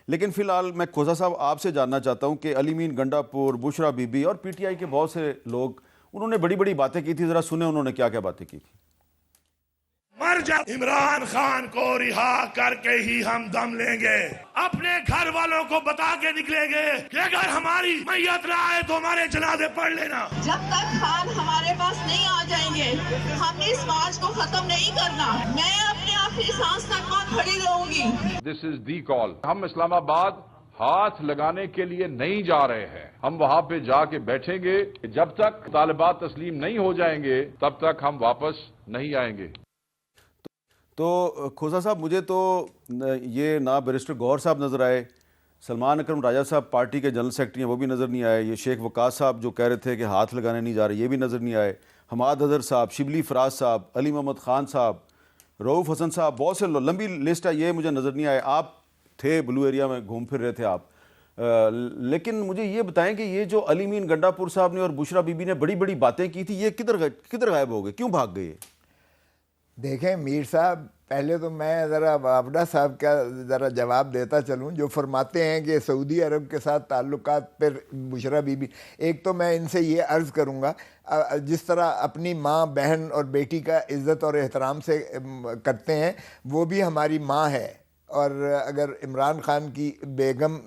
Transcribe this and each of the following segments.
لیکن فی الحال میں کھوسا صاحب آپ سے جاننا چاہتا ہوں کہ علی مین گنڈا پور، بشرا بی بی اور پی ٹی آئی کے بہت سے لوگ انہوں نے بڑی بڑی باتیں کی تھی، ذرا سنیں انہوں نے کیا کیا باتیں کی تھی۔ مر جا عمران خان کو رہا کر کے ہی ہم دم لیں گے، اپنے گھر والوں کو بتا کے نکلیں گے کہ اگر ہماری میت نہ آئے تو ہمارے جنازے پڑھ لینا۔ جب تک خان ہمارے پاس نہیں آ جائیں گے ہم نے اس مارچ کو ختم نہیں کرنا۔ میں اپنے آخری سانس تک وہاں کھڑی رہوں گی۔ دس از دی کال۔ ہم اسلام آباد ہاتھ لگانے کے لیے نہیں جا رہے ہیں، ہم وہاں پہ جا کے بیٹھیں گے، جب تک طالبات تسلیم نہیں ہو جائیں گے تب تک ہم واپس نہیں آئیں گے۔ تو کھوسا صاحب مجھے تو یہ نہ بیرسٹر گوہر صاحب نظر آئے، سلمان اکرم راجہ صاحب پارٹی کے جنرل سیکرٹری ہیں وہ بھی نظر نہیں آئے، یہ شیخ وقاص صاحب جو کہہ رہے تھے کہ ہاتھ لگانے نہیں جا رہے یہ بھی نظر نہیں آئے، حماد اظہر صاحب، شبلی فراز صاحب، علی محمد خان صاحب، رؤوف حسن صاحب، بہت سے لمبی لسٹ ہے، یہ مجھے نظر نہیں آئے۔ آپ تھے بلو ایریا میں گھوم پھر رہے تھے آپ، لیکن مجھے یہ بتائیں کہ یہ جو علی مین گنڈا پور صاحب نے اور بشرا بی بی نے بڑی بڑی باتیں کی تھی، یہ کدھر غائب ہو گئے، کیوں بھاگ گئے؟ دیکھیں میر صاحب، پہلے تو میں ذرا وابڈا صاحب کا ذرا جواب دیتا چلوں، جو فرماتے ہیں کہ سعودی عرب کے ساتھ تعلقات پر بشرا بی بی، ایک تو میں ان سے یہ عرض کروں گا، جس طرح اپنی ماں، بہن اور بیٹی کا عزت اور احترام سے کرتے ہیں، وہ بھی ہماری ماں ہے، اور اگر عمران خان کی بیگم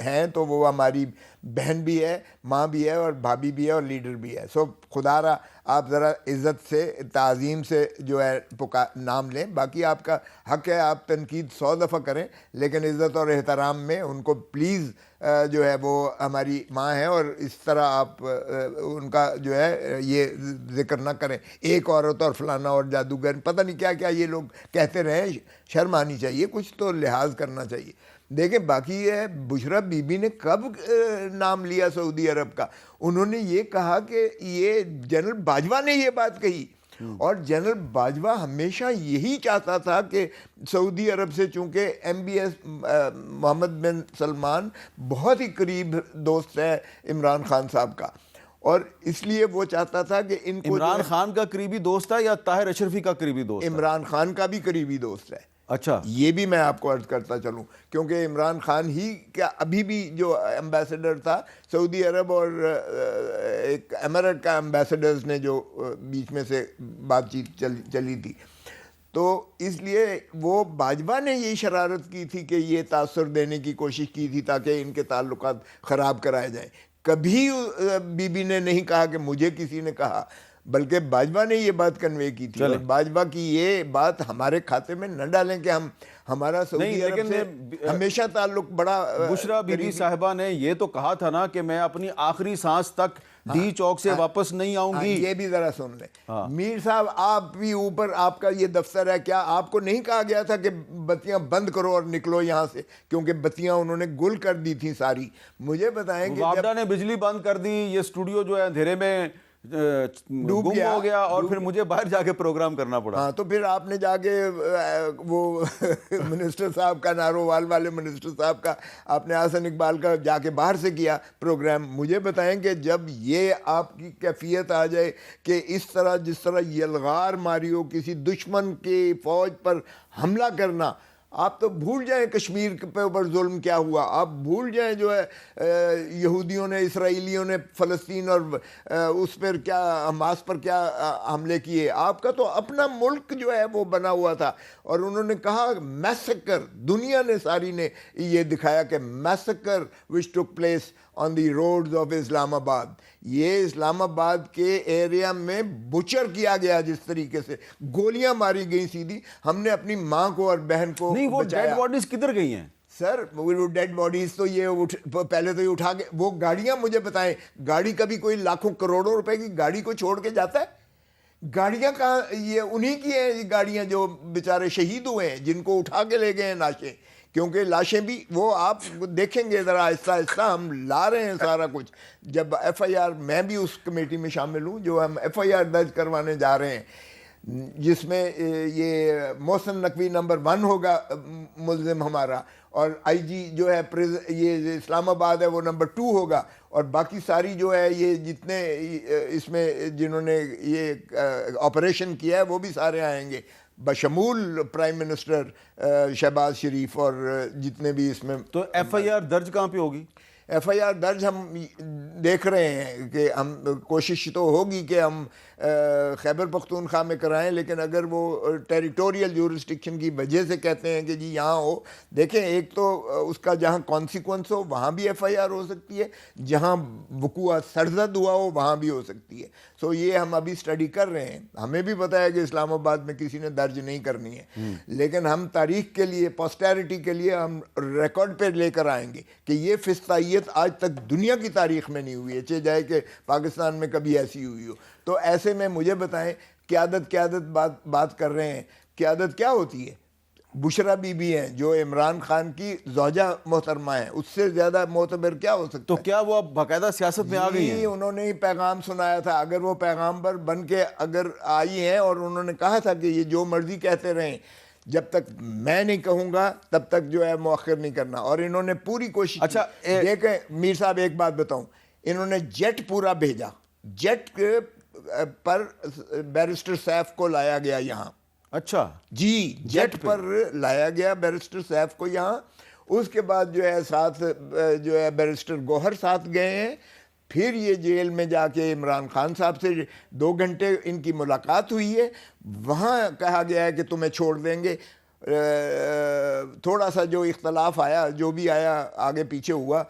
ہیں تو وہ ہماری بہن بھی ہے، ماں بھی ہے اور بھابھی بھی ہے اور لیڈر بھی ہے۔ سو خدا را آپ ذرا عزت سے، تعظیم سے جو ہے نام لیں، باقی آپ کا حق ہے، آپ تنقید 100 دفعہ کریں، لیکن عزت اور احترام میں ان کو پلیز جو ہے وہ ہماری ماں ہے، اور اس طرح آپ ان کا جو ہے یہ ذکر نہ کریں، ایک عورت اور فلانا اور جادوگر، پتہ نہیں کیا کیا یہ لوگ کہتے رہیں، شرم آنی چاہیے، کچھ تو لحاظ کرنا چاہیے۔ دیکھیں باقی یہ بشرا بی بی نے کب نام لیا سعودی عرب کا؟ انہوں نے یہ کہا کہ یہ جنرل باجوہ نے یہ بات کہی، اور جنرل باجوہ ہمیشہ یہی چاہتا تھا کہ سعودی عرب سے، چونکہ ایم بی ایس محمد بن سلمان بہت ہی قریب دوست ہے عمران خان صاحب کا، اور اس لیے وہ چاہتا تھا کہ ان کو عمران خان کا قریبی دوست ہے یا طاہر اشرفی کا قریبی دوست ہے؟ عمران خان کا بھی قریبی دوست ہے۔ اچھا، یہ بھی میں آپ کو عرض کرتا چلوں، کیونکہ عمران خان ہی کیا ابھی بھی جو ایمبیسڈر تھا سعودی عرب، اور ایک امارات کا ایمبیسڈرز نے جو بیچ میں سے بات چیت چلی تھی، تو اس لیے وہ باجوہ نے یہ شرارت کی تھی کہ یہ تاثر دینے کی کوشش کی تھی تاکہ ان کے تعلقات خراب کرائے جائیں۔ کبھی بی بی نے نہیں کہا کہ مجھے کسی نے کہا، بلکہ باجوہ نے یہ بات کنوے کی تھی، اور باجوہ کی یہ بات ہمارے کھاتے میں نہ ڈالیں کہ ہمارا سعودی عرب سے ہمیشہ تعلق بڑا۔ بشرا بی بی صاحبہ نے یہ تو کہا تھا نا کہ میں اپنی آخری سانس تک ڈی چوک سے واپس نہیں آؤں گی۔ یہ بھی ذرا سن لیں میر صاحب، آپ بھی اوپر آپ کا یہ دفتر ہے، کیا آپ کو نہیں کہا گیا تھا کہ بتیاں بند کرو اور نکلو یہاں سے؟ کیونکہ بتیاں انہوں نے گل کر دی تھیں ساری۔ مجھے بتائیں کہ وابڈا نے بجلی بند کر دی، یہ اسٹوڈیو جو ہے اندھیرے میں گم ہو گیا، اور پھر مجھے باہر جا کے پروگرام کرنا پڑا۔ ہاں، تو پھر آپ نے جا کے وہ منسٹر صاحب کا، نارووال والے منسٹر صاحب کا، آپ نے حسن اقبال کا جا کے باہر سے کیا پروگرام۔ مجھے بتائیں کہ جب یہ آپ کی کیفیت آ جائے کہ اس طرح جس طرح یلغار ماری ہو، کسی دشمن کی فوج پر حملہ کرنا، آپ تو بھول جائیں کشمیر پہ اوپر ظلم کیا ہوا، آپ بھول جائیں جو ہے یہودیوں نے، اسرائیلیوں نے فلسطین اور اس پر کیا، حماس پر کیا حملے کیے۔ آپ کا تو اپنا ملک جو ہے وہ بنا ہوا تھا، اور انہوں نے کہا میسکر، دنیا نے ساری نے یہ دکھایا کہ massacre which took place on the roads of Islamabad, یہ اسلام آباد کے ایریا میں بچر کیا گیا، جس طریقے سے گولیاں ماری گئی سیدھی، ہم نے اپنی ماں کو اور بہن کو نہیں، وہ ڈیڈ باڈیز کدھر گئی ہیں سر؟ وہ ڈیڈ باڈیز تو یہ پہلے تو یہ اٹھا کے، وہ گاڑیاں، مجھے بتائیں گاڑی کبھی کوئی لاکھوں کروڑوں روپے کی گاڑی کو چھوڑ کے جاتا ہے؟ گاڑیاں کہاں، یہ انہی کی ہیں یہ گاڑیاں جو بیچارے شہید ہوئے ہیں، جن کو اٹھا کے لے گئے ہیں لاشیں، کیونکہ لاشیں بھی وہ آپ دیکھیں گے ذرا آہستہ آہستہ ہم لا رہے ہیں سارا کچھ۔ جب ایف آئی آر، میں بھی اس کمیٹی میں شامل ہوں جو ہم ایف آئی آر درج کروانے جا رہے ہیں، جس میں یہ محسن نقوی نمبر 1 ہوگا ملزم ہمارا، اور آئی جی جو ہے یہ اسلام آباد ہے وہ نمبر 2 ہوگا، اور باقی ساری جو ہے یہ جتنے اس میں جنہوں نے یہ آپریشن کیا ہے وہ بھی سارے آئیں گے۔ بشمول پرائم منسٹر شہباز شریف اور جتنے بھی اس میں. تو ایف آئی آر درج کہاں پہ ہوگی؟ ایف آئی آر درج ہم دیکھ رہے ہیں کہ ہم کوشش تو ہوگی کہ ہم خیبر پختونخوا میں کرائیں، لیکن اگر وہ ٹیریٹوریل جورسڈکشن کی وجہ سے کہتے ہیں کہ جی یہاں ہو، دیکھیں ایک تو اس کا جہاں کانسیکوینس ہو وہاں بھی ایف آئی آر ہو سکتی ہے، جہاں وقوع سرزد ہوا ہو وہاں بھی ہو سکتی ہے. سو یہ ہم ابھی اسٹڈی کر رہے ہیں. ہمیں بھی پتہ ہے کہ اسلام آباد میں کسی نے درج نہیں کرنی ہے، لیکن ہم تاریخ کے لیے، پوسٹیرٹی کے لیے ہم ریکارڈ پہ لے کر آئیں گے کہ یہ فسطائیت آج تک دنیا کی تاریخ میں نہیں ہوئی ہے، چاہے جائے کہ پاکستان میں کبھی ایسی ہوئی ہو. تو ایسے میں مجھے بتائیں، قیادت بات کر رہے ہیں، قیادت کیا ہوتی ہے؟ بشرا بی بی ہیں جو عمران خان کی زوجہ محترمہ ہیں، اس سے زیادہ معتبر کیا ہو سکتا تو ہے؟ کیا وہ اب باقاعدہ سیاست میں آ گئی ہیں؟ انہوں نے ہی پیغام سنایا تھا. اگر وہ پیغامبر بن کے اگر آئی ہیں اور انہوں نے کہا تھا کہ یہ جو مرضی کہتے رہیں، جب تک میں نہیں کہوں گا تب تک جو ہے مؤخر نہیں کرنا. اور انہوں نے پوری کوشش کی. اچھا دیکھیں میر صاحب ایک بات بتاؤں، انہوں نے جیٹ پورا بھیجا، جیٹ پر بیرسٹر سیف کو لایا گیا یہاں. اچھا جی جیٹ پر لایا گیا بیرسٹر سیف کو یہاں. اس کے بعد جو ہے ساتھ جو ہے بیرسٹر گوہر ساتھ گئے ہیں. پھر یہ جیل میں جا کے عمران خان صاحب سے 2 گھنٹے ان کی ملاقات ہوئی ہے. وہاں کہا گیا ہے کہ تمہیں چھوڑ دیں گے. تھوڑا سا جو اختلاف آیا، جو بھی آیا آگے پیچھے ہوا،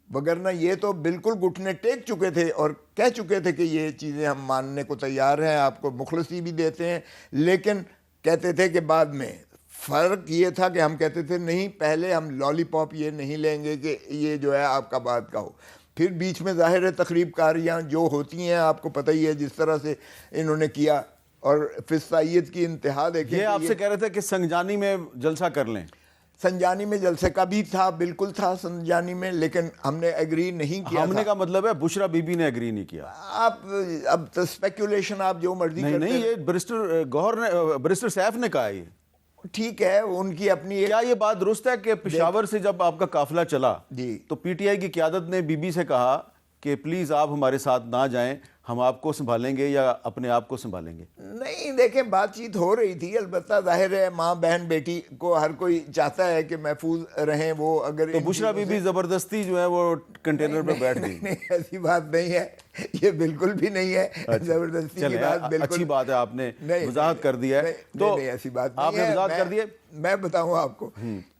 وگرنہ یہ تو بالکل گھٹنے ٹیک چکے تھے اور کہہ چکے تھے کہ یہ چیزیں ہم ماننے کو تیار ہیں، آپ کو مخلصی بھی دیتے ہیں. لیکن کہتے تھے کہ بعد میں فرق یہ تھا کہ ہم کہتے تھے نہیں، پہلے ہم لالی پاپ یہ نہیں لیں گے کہ یہ جو ہے آپ کا بات کا ہو. پھر بیچ میں ظاہر ہے تقریب کاریاں جو ہوتی ہیں، آپ کو پتہ ہی ہے جس طرح سے انہوں نے کیا. اور فسطائیت کی انتہا دیکھیں. یہ آپ سے کہہ رہے تھے کہ سنجانی میں جلسہ کر لیں. سنجانی میں جلسے کا بھی تھا، بالکل تھا سنجانی میں، لیکن ہم نے ایگری نہیں کیا. ہم نے کا مطلب ہے بشرا بی بی نے ایگری نہیں کیا. آپ اب تو اسپیکولیشن آپ جو مرضی کرتے ہیں. نہیں، یہ بیرسٹر گوہر نے، بیرسٹر سیف نے کہا. یہ ٹھیک ہے، ان کی اپنی. کیا یہ بات درست ہے کہ پشاور سے جب آپ کا قافلہ چلا جی تو پی ٹی آئی کی قیادت نے بی بی سے کہا کہ پلیز آپ ہمارے ساتھ نہ جائیں، ہم آپ کو سنبھالیں گے یا اپنے آپ کو سنبھالیں گے؟ نہیں، دیکھیں بات چیت ہو رہی تھی. البتہ ظاہر ہے ماں بہن بیٹی کو ہر کوئی چاہتا ہے کہ محفوظ رہیں. وہ اگر تو بشرا بی بی زبردستی جو ہے وہ کنٹینر پہ بیٹھ گئی. نہیں، ایسی بات نہیں ہے، یہ بالکل بھی نہیں ہے. زبردستی کی بات بالکل اچھی بات ہے، آپ نے وضاحت کر دیا ہے. تو ایسی بات نہیں آپ نے وضاحت کر دی ہے. میں بتاؤں آپ کو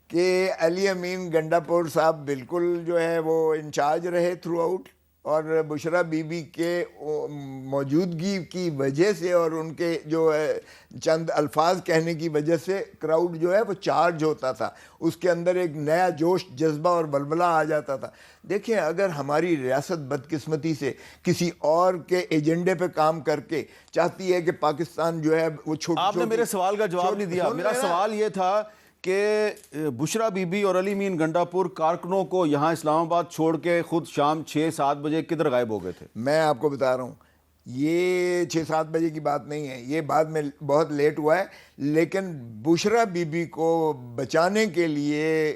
کہ علی امین گنڈا پور صاحب بالکل جو ہے وہ انچارج رہے تھرو آؤٹ، اور بشرا بی بی کے موجودگی کی وجہ سے اور ان کے جو ہے چند الفاظ کہنے کی وجہ سے کراؤڈ جو ہے وہ چارج ہوتا تھا. اس کے اندر ایک نیا جوش، جذبہ اور بلبلہ آ جاتا تھا. دیکھیں اگر ہماری ریاست بدقسمتی سے کسی اور کے ایجنڈے پہ کام کر کے چاہتی ہے کہ پاکستان جو ہے وہ چھوٹی، آپ نے میرے سوال کا جواب نہیں دیا. میرا سوال یہ تھا کہ بشرا بی بی اور علی امین گنڈا پور کارکنوں کو یہاں اسلام آباد چھوڑ کے خود شام 6-7 بجے کدھر غائب ہو گئے تھے؟ میں آپ کو بتا رہا ہوں، یہ 6-7 بجے کی بات نہیں ہے، یہ بعد میں بہت لیٹ ہوا ہے. لیکن بشرا بی بی کو بچانے کے لیے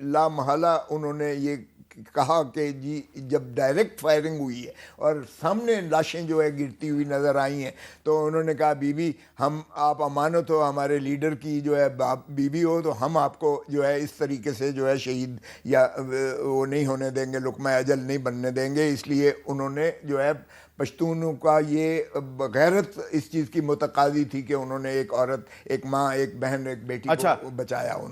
لا محالہ انہوں نے یہ کہا کہ جی جب ڈائریکٹ فائرنگ ہوئی ہے اور سامنے لاشیں جو ہے گرتی ہوئی نظر آئی ہیں، تو انہوں نے کہا بی بی ہم، آپ امانت ہو ہمارے لیڈر کی جو ہے بی بی ہو، تو ہم آپ کو جو ہے اس طریقے سے جو ہے شہید یا وہ نہیں ہونے دیں گے، لقمہ اجل نہیں بننے دیں گے. اس لیے انہوں نے جو ہے پشتونوں کا یہ غیرت اس چیز کی متقاضی تھی کہ انہوں نے ایک عورت، ایک ماں، ایک بہن، ایک بیٹی کو بچایا. انہوں